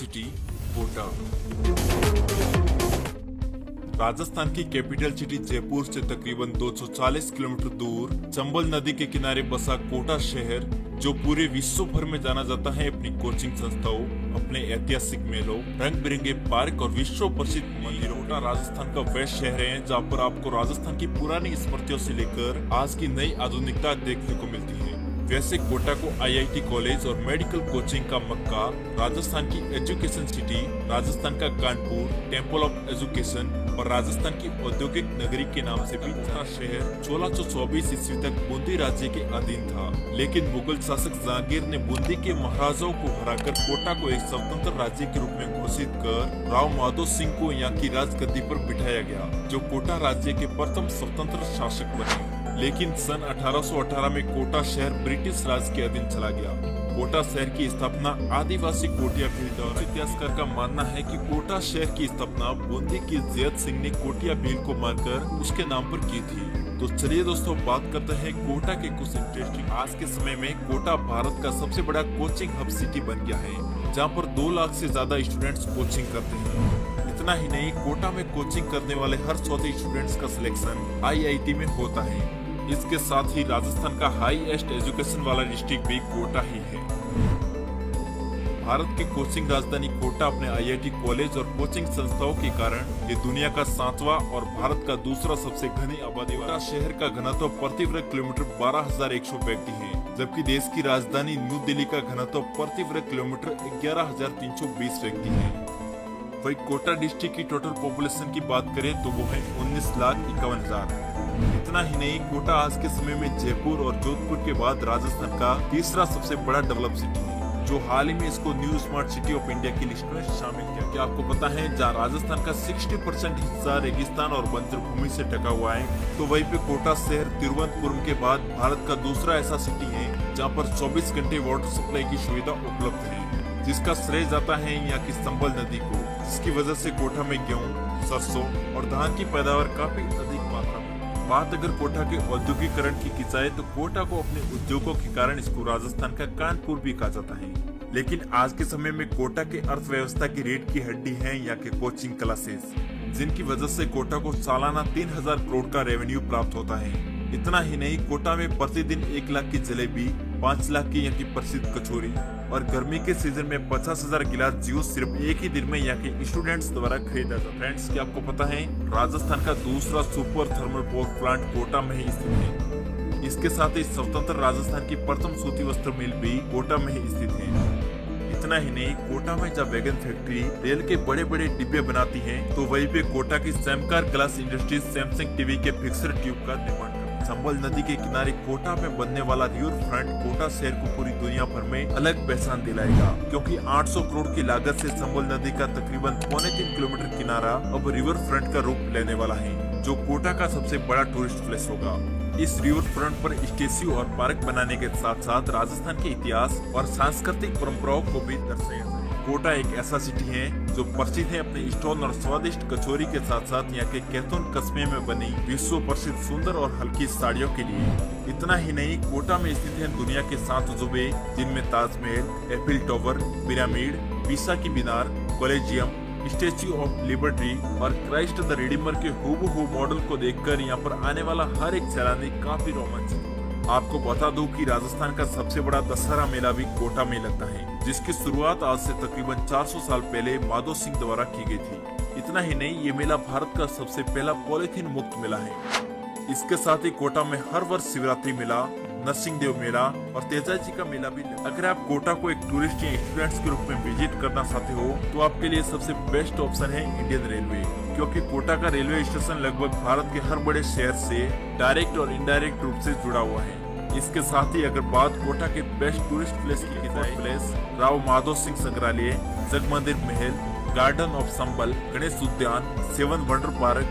City Kota. Rajasthan की capital city Jaipur से तकरीबन 240 किलोमीटर दूर चंबल नदी के किनारे बसा कोटा शहर, जो पूरे विश्व भर में जाना जाता है अपनी कोचिंग संस्थाओं, अपने ऐतिहासिक मेलों, रंग बिरंगे पार्क और विश्व प्रसिद्ध मंदिरों। कोटा राजस्थान का वह शहर है जहाँ पर आपको राजस्थान की पुरानी स्मृतियों से लेकर आज की नई आधुनिकता देखने को मिलती है। वैसे कोटा को आईआईटी कॉलेज और मेडिकल कोचिंग का मक्का, राजस्थान की एजुकेशन सिटी, राजस्थान का कानपुर, टेम्पल ऑफ एजुकेशन और राजस्थान की औद्योगिक नगरी के नाम से भी जाना शहर 1624 ईस्वी तक बूंदी राज्य के अधीन था। लेकिन मुगल शासक जहांगीर ने बूंदी के महाराजाओं को हराकर कोटा को एक स्वतंत्र राज्य के रूप में घोषित कर राव माधो सिंह को यहाँ की राजगद्दी पर बिठाया गया, जो कोटा राज्य के प्रथम स्वतंत्र शासक बने। लेकिन सन 1818 में कोटा शहर ब्रिटिश राज के अधीन चला गया। कोटा शहर की स्थापना आदिवासी कोटिया भील द्वारा। इतिहासकार का मानना है कि कोटा शहर की स्थापना बूंदी की जयत सिंह ने कोटिया भील को मारकर उसके नाम पर की थी। तो चलिए दोस्तों, बात करते हैं कोटा के कुछ इंटरेस्टिंग। आज के समय में कोटा भारत का सबसे बड़ा कोचिंग हब सिटी बन गया है, जहाँ पर 2 लाख से ज्यादा स्टूडेंट्स कोचिंग करते हैं। इतना ही नहीं, कोटा में कोचिंग करने वाले हर चौथे स्टूडेंट्स का सिलेक्शन आईआईटी में होता है। इसके साथ ही राजस्थान का हाईएस्ट एजुकेशन वाला डिस्ट्रिक्ट भी कोटा ही है। भारत की कोचिंग राजधानी कोटा अपने आईआईटी कॉलेज और कोचिंग संस्थाओं के कारण ये दुनिया का 7वां और भारत का दूसरा सबसे घनी आबादी वाला शहर का घनत्व प्रति वर्ग किलोमीटर 12,100 व्यक्ति है, जबकि देश की राजधानी न्यू दिल्ली का घनत्व प्रति वर्ग किलोमीटर 11,320 व्यक्ति है। वही कोटा डिस्ट्रिक्ट की टोटल पॉपुलेशन की बात करें तो वो है 19,51,000। इतना ही नहीं, कोटा आज के समय में जयपुर और जोधपुर के बाद राजस्थान का तीसरा सबसे बड़ा डेवलप सिटी है, जो हाल ही में इसको new smart city of India की लिस्ट में शामिल किया। क्या आपको पता है, जहाँ राजस्थान का 60% हिस्सा रेगिस्तान और बंजर भूमि से ढका हुआ है, तो वहीं पे कोटा शहर तिरुवनंतपुरम के बाद भारत का दूसरा ऐसा सिटी है जहाँ पर 24 घंटे वाटर सप्लाई की सुविधा उपलब्ध है, जिसका श्रेय जाता है यहाँ की चंबल नदी को, जिसकी वजह से कोटा में गेहूँ, सरसों और धान की पैदावार काफी अधिक मात्रा में। बात अगर कोटा के औद्योगिकरण की जाए तो कोटा को अपने उद्योगों के कारण इसको राजस्थान का कानपुर भी कहा जाता है। लेकिन आज के समय में कोटा के अर्थव्यवस्था की रीढ़ की हड्डी है यहाँ के कोचिंग क्लासेस, जिनकी वजह से कोटा को सालाना 3,000 करोड़ का रेवेन्यू प्राप्त होता है। इतना ही नहीं, कोटा में प्रतिदिन 1 लाख की जलेबी, 5 लाख की यहाँ की प्रसिद्ध कचौरी और गर्मी के सीजन में 50,000 गिलास जूस सिर्फ एक ही दिन में यहाँ के स्टूडेंट्स द्वारा खरीदा जाता है। फ्रेंड्स, क्या आपको पता है, राजस्थान का दूसरा super thermal power plant Kota में ही स्थित है। इसके साथ ही स्वतंत्र राजस्थान की प्रथम सूती वस्त्र मिल भी कोटा में ही स्थित है। इतना ही नहीं, कोटा में जब वैगन फैक्ट्री रेल के बड़े बड़े डिब्बे बनाती है, तो वहीं पे कोटा की सैमकार ग्लास इंडस्ट्रीज सैमसंग टीवी के फिक्सर ट्यूब का निर्माण करती है। चंबल नदी के किनारे कोटा में बनने वाला रिवर फ्रंट कोटा शहर को पूरी दुनिया भर में अलग पहचान दिलाएगा, क्योंकि 800 करोड़ की लागत से चंबल नदी का तकरीबन 3.25 किलोमीटर किनारा अब रिवर फ्रंट का रूप लेने वाला है, जो कोटा का सबसे बड़ा टूरिस्ट प्लेस होगा। इस रिवर फ्रंट पर स्टेच्यू और पार्क बनाने के साथ साथ राजस्थान के इतिहास और सांस्कृतिक परंपराओं को भी दर्शाया जाए। कोटा एक ऐसा सिटी है जो प्रसिद्ध है अपने स्टोन और स्वादिष्ट कचौरी के साथ साथ यहाँ के कैथून कस्बे में बनी विश्व प्रसिद्ध सुंदर और हल्की साड़ियों के लिए। इतना ही नहीं, कोटा में स्थित है दुनिया के 7 अजूबे, जिनमें ताजमहल, एफिल टावर, पिरामिड, पीसा की मीनार, कॉलेजियम, स्टेच्यू ऑफ लिबर्टी और क्राइस्ट द रिडीमर के हूबहू मॉडल को देखकर यहाँ पर आने वाला हर एक सैलानी काफी रोमांचित। आपको बता दूं कि राजस्थान का सबसे बड़ा दशहरा मेला भी कोटा में लगता है, जिसकी शुरुआत आज से तकरीबन 400 साल पहले माधो सिंह द्वारा की गई थी। इतना ही नहीं, ये मेला भारत का सबसे पहला पॉलीथीन मुक्त मेला है। इसके साथ ही कोटा में हर वर्ष शिवरात्रि मेला, नरसिंह देव मेला और तेजाजी का मेला भी लगता है। अगर आप कोटा को एक टूरिस्ट या स्टूडेंट्स के रूप में विजिट करना चाहते हो, तो आपके लिए सबसे बेस्ट ऑप्शन है इंडियन रेलवे, क्योंकि कोटा का रेलवे स्टेशन लगभग भारत के हर बड़े शहर से डायरेक्ट और इनडायरेक्ट रूप से जुड़ा हुआ है। इसके साथ ही अगर बात कोटा के बेस्ट टूरिस्ट प्लेस की जाए, प्लेस राव माधो सिंह संग्रहालय, जगमंदिर महल, गार्डन ऑफ संबल, गणेश उद्यान, 7 वंडर पार्क